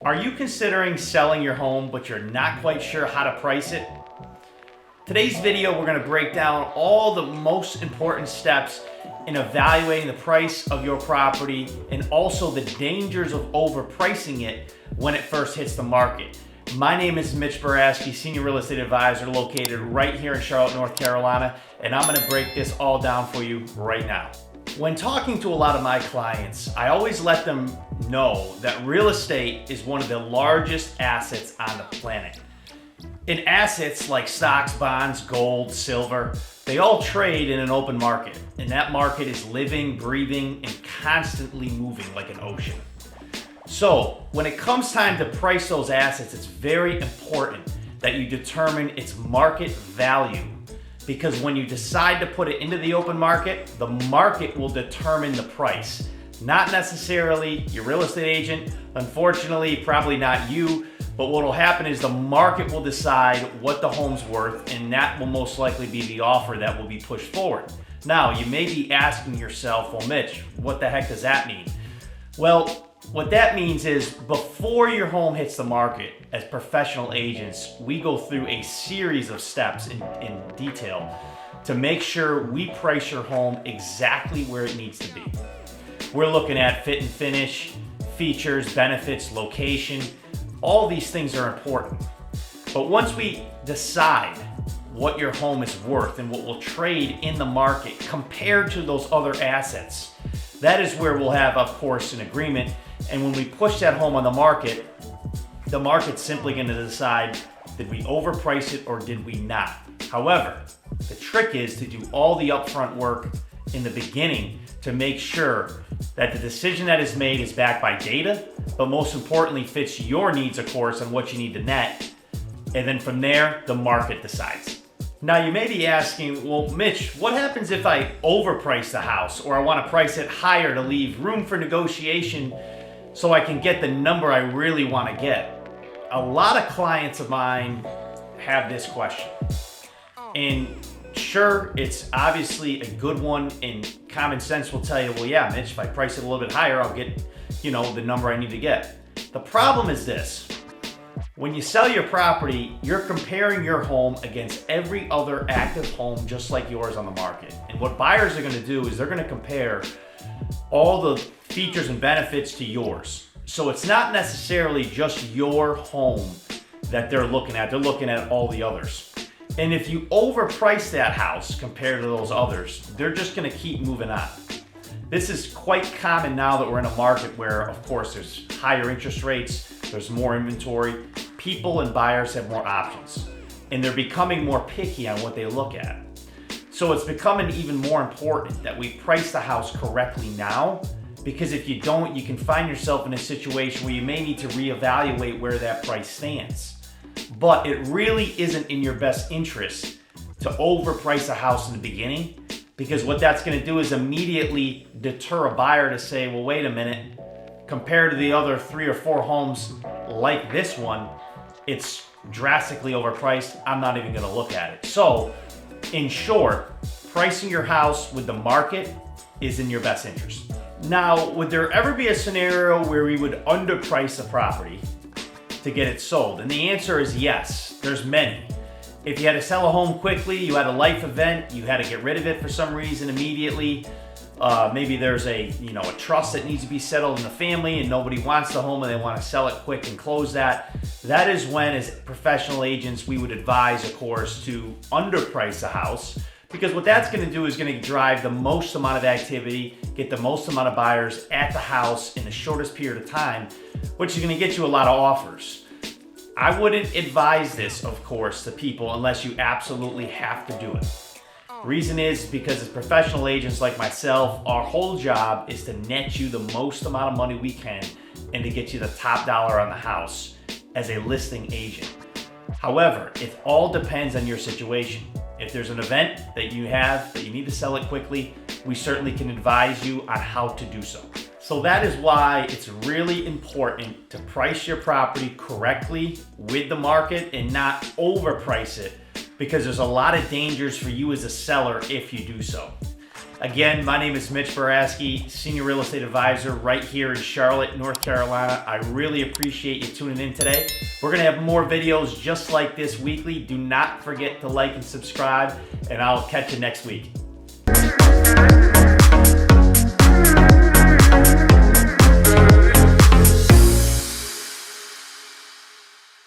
Are you considering selling your home, but you're not quite sure how to price it? Today's video, we're going to break down all the most important steps in evaluating the price of your property and also the dangers of overpricing it when it first hits the market. My name is Mitch Baraski, Senior Real Estate Advisor located right here in Charlotte, North Carolina, and I'm going to break this all down for you right now. When talking to a lot of my clients, I always let them know that real estate is one of the largest assets on the planet. And assets like stocks, bonds, gold, silver, they all trade in an open market. And that market is living, breathing, and constantly moving like an ocean. So when it comes time to price those assets, it's very important that you determine its market value. Because when you decide to put it into the open market, the market will determine the price. Not necessarily your real estate agent, unfortunately, probably not you, but what will happen is the market will decide what the home's worth, and that will most likely be the offer that will be pushed forward. Now, you may be asking yourself, well, Mitch, what the heck does that mean? Well, what that means is before your home hits the market, as professional agents, we go through a series of steps in detail to make sure we price your home exactly where it needs to be. We're looking at fit and finish, features, benefits, location. All these things are important. But once we decide what your home is worth and what will trade in the market compared to those other assets, that is where we'll have, of course, an agreement. And when we push that home on the market's simply going to decide, did we overprice it or did we not? However, the trick is to do all the upfront work in the beginning to make sure that the decision that is made is backed by data, but most importantly fits your needs, of course, and what you need to net. And then from there, the market decides. Now you may be asking, well, Mitch, what happens if I overprice the house or I want to price it higher to leave room for negotiation so I can get the number I really want to get? A lot of clients of mine have this question. And sure, it's obviously a good one, and common sense will tell you, well, yeah, Mitch, if I price it a little bit higher, I'll get, the number I need to get. The problem is this. When you sell your property, you're comparing your home against every other active home just like yours on the market. And what buyers are going to do is they're going to compare all the features and benefits to yours. So it's not necessarily just your home that they're looking at. They're looking at all the others. And if you overprice that house compared to those others, they're just going to keep moving on. This is quite common now that we're in a market where, of course, there's higher interest rates, there's more inventory, people and buyers have more options, and they're becoming more picky on what they look at. So it's becoming even more important that we price the house correctly now, because if you don't, you can find yourself in a situation where you may need to reevaluate where that price stands. But it really isn't in your best interest to overprice a house in the beginning, because what that's going to do is immediately deter a buyer to say, well, wait a minute, compared to the other 3 or 4 homes like this one, it's drastically overpriced. I'm not even going to look at it. So, in short, pricing your house with the market is in your best interest. Now, would there ever be a scenario where we would underprice a property to get it sold? And the answer is yes. There's many. If you had to sell a home quickly, you had a life event, you had to get rid of it for some reason immediately. Maybe there's a trust that needs to be settled in the family and nobody wants the home and they want to sell it quick and close that. That is when, as professional agents, we would advise, of course, to underprice the house, because what that's going to do is going to drive the most amount of activity, get the most amount of buyers at the house in the shortest period of time, which is going to get you a lot of offers. I wouldn't advise this, of course, to people unless you absolutely have to do it. Reason is because as professional agents like myself, our whole job is to net you the most amount of money we can and to get you the top dollar on the house as a listing agent. However, it all depends on your situation. If there's an event that you have that you need to sell it quickly, we certainly can advise you on how to do so. So that is why it's really important to price your property correctly with the market and not overprice it, because there's a lot of dangers for you as a seller if you do so. Again, my name is Mitch Boraski, Senior Real Estate Advisor right here in Charlotte, North Carolina. I really appreciate you tuning in today. We're gonna have more videos just like this weekly. Do not forget to like and subscribe, and I'll catch you next week.